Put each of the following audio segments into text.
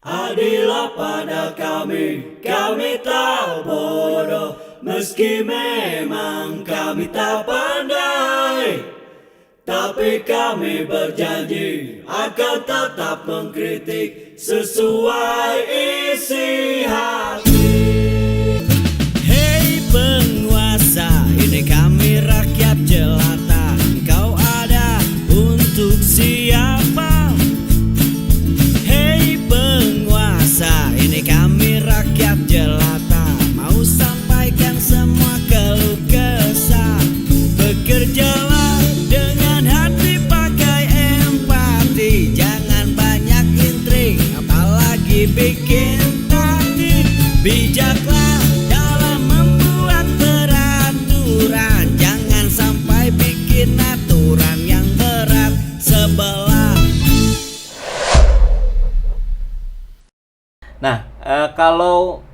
Adilah pada kami tak bodoh, meski memang kami tak pandai. Tapi kami berjanji akan tetap mengkritik sesuai isi hati. Hei penguasa, ini kami rakyat jelata. Engkau ada untuk siapa? Hei penguasa, ini kami rakyat jelata. Mau sampaikan semua keluh kesah. Bekerjalah dengan hati, pakai empati. Jangan banyak intrik, apalagi bikin taktik. Bijaklah dalam membuat peraturan. Jangan sampai bikin aturan yang berat sebelah. Nah, kalau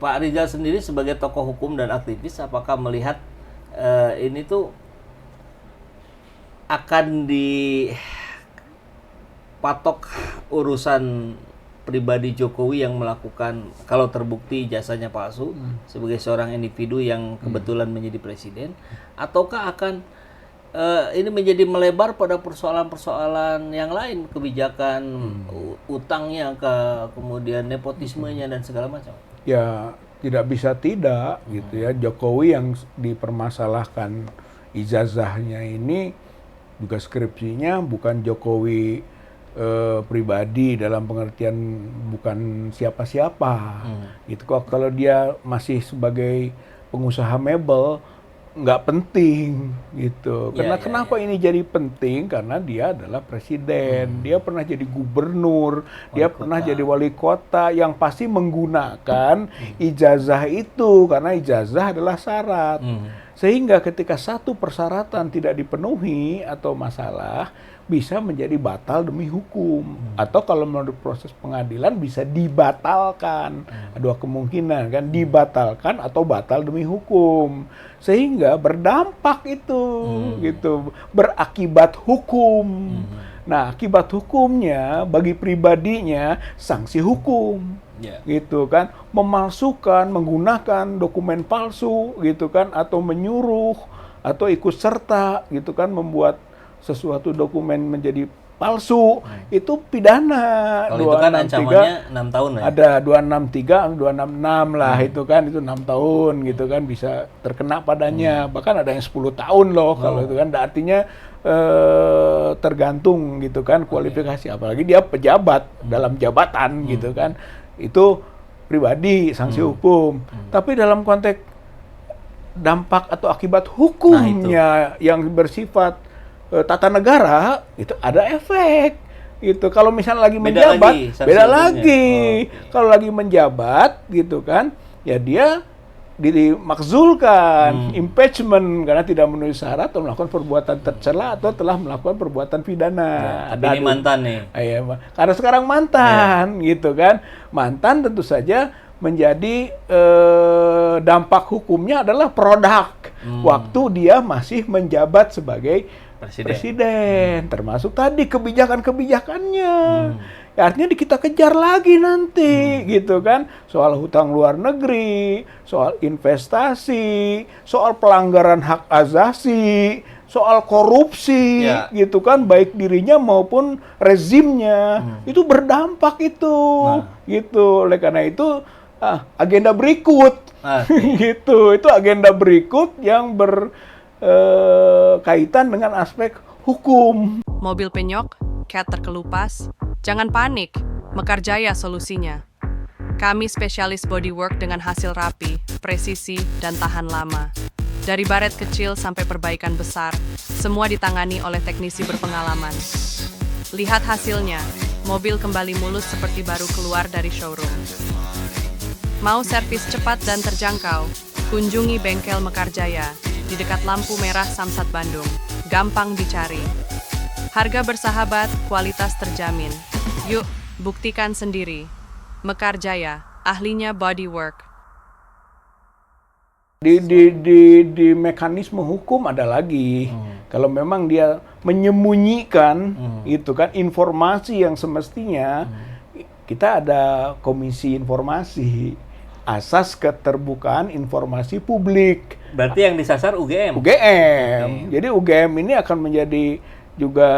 Pak Rizal sendiri sebagai tokoh hukum dan aktivis, apakah melihat ini tuh akan dipatok urusan pribadi Jokowi yang melakukan, kalau terbukti ijazahnya palsu sebagai seorang individu yang kebetulan menjadi presiden, ataukah akan ini menjadi melebar pada persoalan-persoalan yang lain, kebijakan utangnya, kemudian nepotismenya dan segala macam? Ya tidak bisa tidak gitu ya. Jokowi yang dipermasalahkan ijazahnya ini juga skripsinya bukan Jokowi pribadi dalam pengertian bukan siapa-siapa gitu kok. Kalau dia masih sebagai pengusaha mebel nggak penting gitu. Karena kenapa ini jadi penting? Karena dia adalah presiden, dia pernah jadi gubernur, dia pernah jadi wali kota, yang pasti menggunakan ijazah itu karena ijazah adalah syarat. Sehingga ketika satu persyaratan tidak dipenuhi atau masalah, bisa menjadi batal demi hukum. Atau kalau menurut proses pengadilan bisa dibatalkan. Ada dua kemungkinan kan, dibatalkan atau batal demi hukum. Sehingga berdampak itu gitu, berakibat hukum. Nah, akibat hukumnya bagi pribadinya sanksi hukum. Gitu kan, memalsukan, menggunakan dokumen palsu gitu kan, atau menyuruh atau ikut serta gitu kan, membuat sesuatu dokumen menjadi palsu, itu pidana. Kalau itu kan ancamannya 6 tahun ya? Ada 263, 266 lah itu kan, itu 6 tahun gitu kan, bisa terkena padanya. Bahkan ada yang 10 tahun loh kalau itu kan, artinya tergantung gitu kan kualifikasi, apalagi dia pejabat dalam jabatan gitu kan, itu pribadi sanksi hukum. Tapi dalam konteks dampak atau akibat hukumnya yang bersifat tata negara, itu ada efek gitu. Kalau misalnya lagi menjabat, beda lagi. Kalau lagi menjabat gitu kan, ya dia dimakzulkan, impeachment karena tidak memenuhi syarat atau melakukan perbuatan tercela atau telah melakukan perbuatan pidana. Ada ini mantan nih. Karena sekarang mantan gitu kan. Mantan tentu saja menjadi dampak hukumnya adalah produk waktu dia masih menjabat sebagai presiden. Termasuk tadi kebijakan-kebijakannya. Ya, artinya kita kejar lagi nanti gitu kan, soal hutang luar negeri, soal investasi, soal pelanggaran hak asasi, soal korupsi gitu kan, baik dirinya maupun rezimnya. Itu berdampak itu gitu. Oleh karena itu agenda berikut gitu, itu agenda berikut yang berkaitan dengan aspek hukum. Mobil penyok, cat terkelupas, jangan panik, Mekarjaya solusinya. Kami spesialis bodywork dengan hasil rapi, presisi, dan tahan lama. Dari baret kecil sampai perbaikan besar, semua ditangani oleh teknisi berpengalaman. Lihat hasilnya, mobil kembali mulus seperti baru keluar dari showroom. Mau servis cepat dan terjangkau? Kunjungi bengkel Mekarjaya di dekat lampu merah Samsat Bandung. Gampang dicari. Harga bersahabat, kualitas terjamin. Yuk, buktikan sendiri. Mekarjaya, ahlinya bodywork. Di mekanisme hukum ada lagi. Kalau memang dia menyembunyikan itu kan informasi yang semestinya kita ada Komisi Informasi, Asas Keterbukaan Informasi Publik. Berarti yang disasar UGM. UGM. Jadi UGM ini akan menjadi juga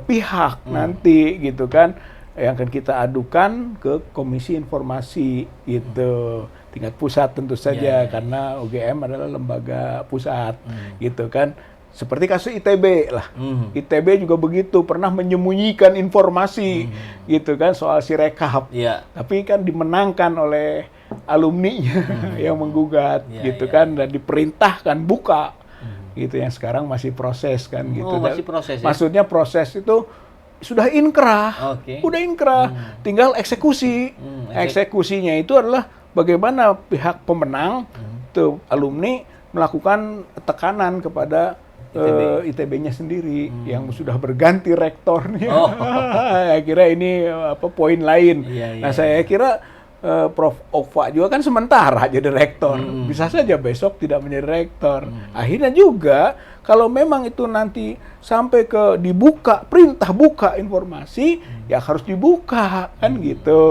pihak nanti gitu kan, yang akan kita adukan ke Komisi Informasi gitu. Tingkat pusat tentu saja, karena UGM adalah lembaga pusat gitu kan. Seperti kasus ITB lah. ITB juga begitu, pernah menyembunyikan informasi gitu kan soal Sirekap. Tapi kan dimenangkan oleh alumninya yang menggugat gitu kan, dan diperintahkan buka gitu, yang sekarang masih proses kan gitu. Masih proses ya? Maksudnya proses itu sudah inkrah. Udah inkrah, tinggal eksekusi. Eksekusinya itu adalah bagaimana pihak pemenang tuh alumni melakukan tekanan kepada ITB-nya sendiri yang sudah berganti rektornya. Kira ini poin lain. Saya kira Prof. Okfa juga kan sementara jadi rektor. Bisa saja besok tidak menjadi rektor. Akhirnya juga kalau memang itu nanti sampai ke dibuka, perintah buka informasi, ya harus dibuka kan gitu.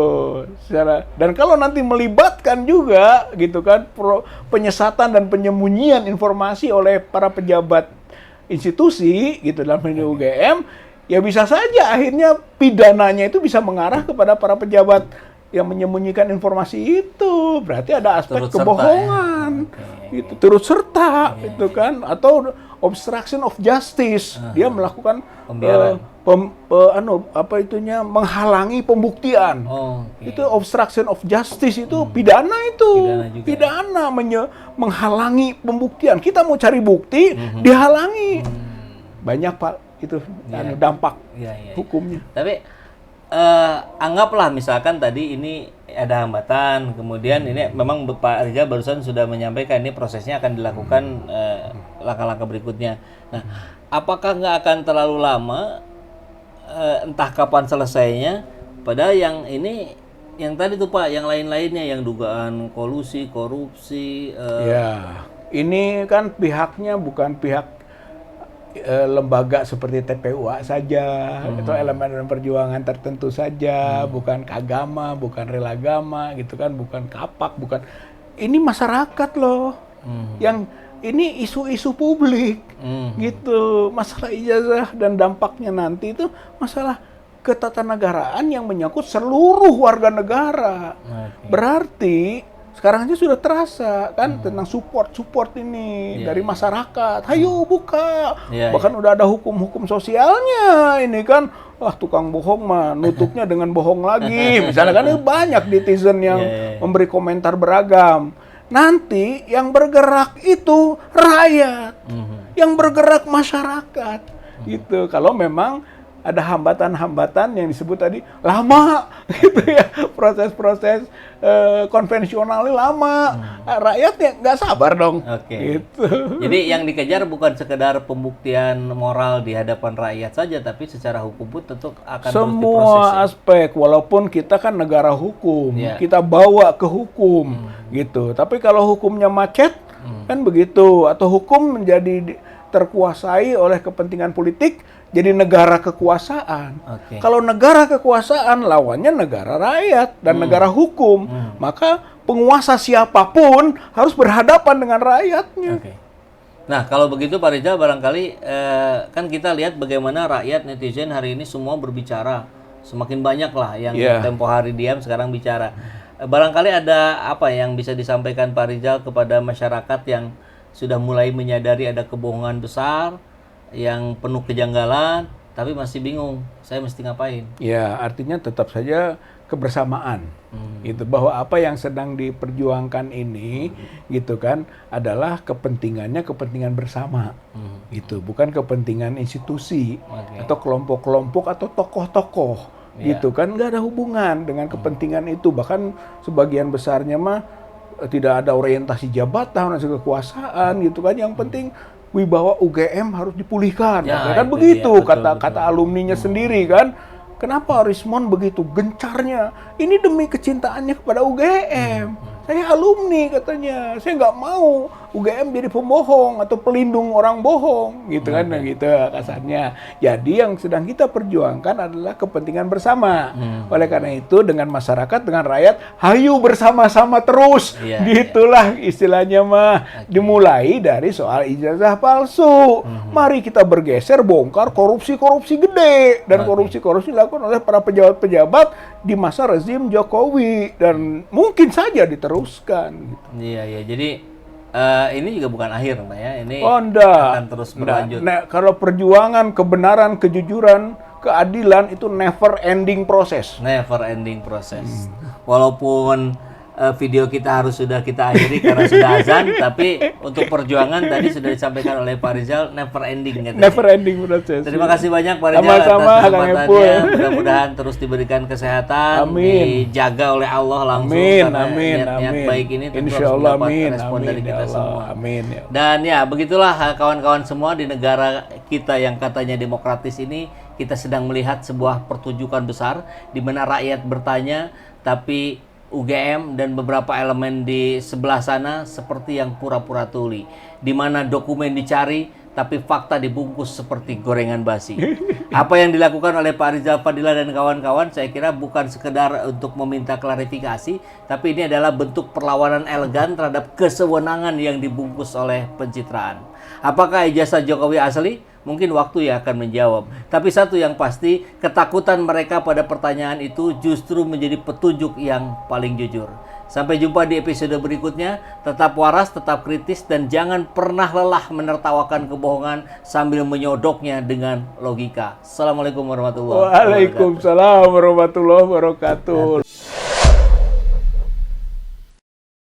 Dan kalau nanti melibatkan juga gitu kan penyesatan dan penyembunyian informasi oleh para pejabat institusi gitu dalam UGM, ya bisa saja akhirnya pidananya itu bisa mengarah kepada para pejabat yang menyembunyikan informasi itu. Berarti ada aspek turut kebohongan serta, itu turut serta itu kan, atau obstruction of justice, dia melakukan menghalangi pembuktian. Itu obstruction of justice, itu pidana itu. Pidana menghalangi pembuktian. Kita mau cari bukti, dihalangi. Banyak Pak itu dampak hukumnya. Tapi anggaplah misalkan tadi ini ada hambatan, kemudian ini memang Pak Rizal barusan sudah menyampaikan ini prosesnya akan dilakukan langkah-langkah berikutnya. Nah, apakah nggak akan terlalu lama, entah kapan selesainya, padahal yang ini, yang tadi tuh Pak, yang lain-lainnya, yang dugaan kolusi, korupsi. Ya, ini kan pihaknya bukan pihak lembaga seperti TPUA saja, atau elemen perjuangan tertentu saja, bukan Kagama, bukan Relagama gitu kan, bukan Kapak, bukan. Ini masyarakat loh, yang ini isu-isu publik gitu, masalah ijazah dan dampaknya nanti itu masalah ketatanegaraan yang menyangkut seluruh warga negara. Berarti sekarang aja sudah terasa kan tentang support ini dari masyarakat. Ayo buka. Bahkan udah ada hukum-hukum sosialnya ini kan. Wah, tukang bohong mah nutupnya dengan bohong lagi. Misalnya kan banyak netizen yang memberi komentar beragam. Nanti yang bergerak itu rakyat. Yang bergerak masyarakat. Gitu. Kalau memang ada hambatan-hambatan yang disebut tadi lama gitu ya, proses-proses konvensionalnya lama, rakyat ya nggak sabar dong. Gitu. Jadi yang dikejar bukan sekedar pembuktian moral di hadapan rakyat saja, tapi secara hukum pun tentu akan semua terus diproses, aspek. Walaupun kita kan negara hukum, kita bawa ke hukum gitu. Tapi kalau hukumnya macet kan begitu, atau hukum menjadi terkuasai oleh kepentingan politik, jadi negara kekuasaan. Kalau negara kekuasaan, lawannya negara rakyat dan negara hukum. Maka penguasa siapapun harus berhadapan dengan rakyatnya. Nah, kalau begitu Pak Rizal, barangkali kan kita lihat bagaimana rakyat, netizen hari ini semua berbicara. Semakin banyak lah yang tempo hari diam, sekarang bicara. Barangkali ada apa yang bisa disampaikan Pak Rizal kepada masyarakat yang sudah mulai menyadari ada kebohongan besar, yang penuh kejanggalan, tapi masih bingung, saya mesti ngapain? Ya, artinya tetap saja kebersamaan, gitu, bahwa apa yang sedang diperjuangkan ini, gitu kan, adalah kepentingannya kepentingan bersama, gitu, bukan kepentingan institusi atau kelompok-kelompok atau tokoh-tokoh, gitu kan, nggak ada hubungan dengan kepentingan itu. Bahkan sebagian besarnya mah tidak ada orientasi jabatan atau kekuasaan, gitu kan. Yang penting wibawa UGM harus dipulihkan, kan begitu kata alumninya sendiri kan. Kenapa Rismon begitu gencarnya? Ini demi kecintaannya kepada UGM. Saya alumni katanya, saya nggak mau UGM jadi pembohong atau pelindung orang bohong, gitu kan, gitu kasarnya. Jadi yang sedang kita perjuangkan adalah kepentingan bersama. Oleh karena itu dengan masyarakat, dengan rakyat, hayu bersama-sama terus. Gitulah istilahnya mah. Dimulai dari soal ijazah palsu. Mari kita bergeser bongkar korupsi-korupsi gede dan korupsi-korupsi dilakukan oleh para pejabat-pejabat di masa rezim Jokowi dan mungkin saja diteruskan. Gitu. Iya, jadi ini juga bukan akhir, Mbak ya. Ini enggak. akan terus berlanjut. Nah, kalau perjuangan, kebenaran, kejujuran, keadilan itu never ending proses. Never ending proses. Walaupun video kita sudah kita akhiri karena sudah azan, tapi untuk perjuangan tadi sudah disampaikan oleh Pak Rizal never ending katanya. Never ending proses. Terima kasih banyak Pak Rizal Sama-sama, atas Kang Epul. kesempatannya. Mudah-mudahan terus diberikan kesehatan, dijaga oleh Allah langsung karena niat baik ini tentu harus mendapat respon dari kita semua. Amin. Ya. Dan ya begitulah kawan-kawan semua, di negara kita yang katanya demokratis ini kita sedang melihat sebuah pertunjukan besar di mana rakyat bertanya tapi UGM dan beberapa elemen di sebelah sana seperti yang pura-pura tuli, di mana dokumen dicari tapi fakta dibungkus seperti gorengan basi. Apa yang dilakukan oleh Pak Rizal Fadila dan kawan-kawan saya kira bukan sekedar untuk meminta klarifikasi, tapi ini adalah bentuk perlawanan elegan terhadap kesewenangan yang dibungkus oleh pencitraan. Apakah ijazah Jokowi asli? Mungkin waktu yang akan menjawab. Tapi satu yang pasti, ketakutan mereka pada pertanyaan itu justru menjadi petunjuk yang paling jujur. Sampai jumpa di episode berikutnya. Tetap waras, tetap kritis, dan jangan pernah lelah menertawakan kebohongan sambil menyodoknya dengan logika. Assalamualaikum warahmatullahi wabarakatuh. Waalaikumsalam warahmatullahi wabarakatuh.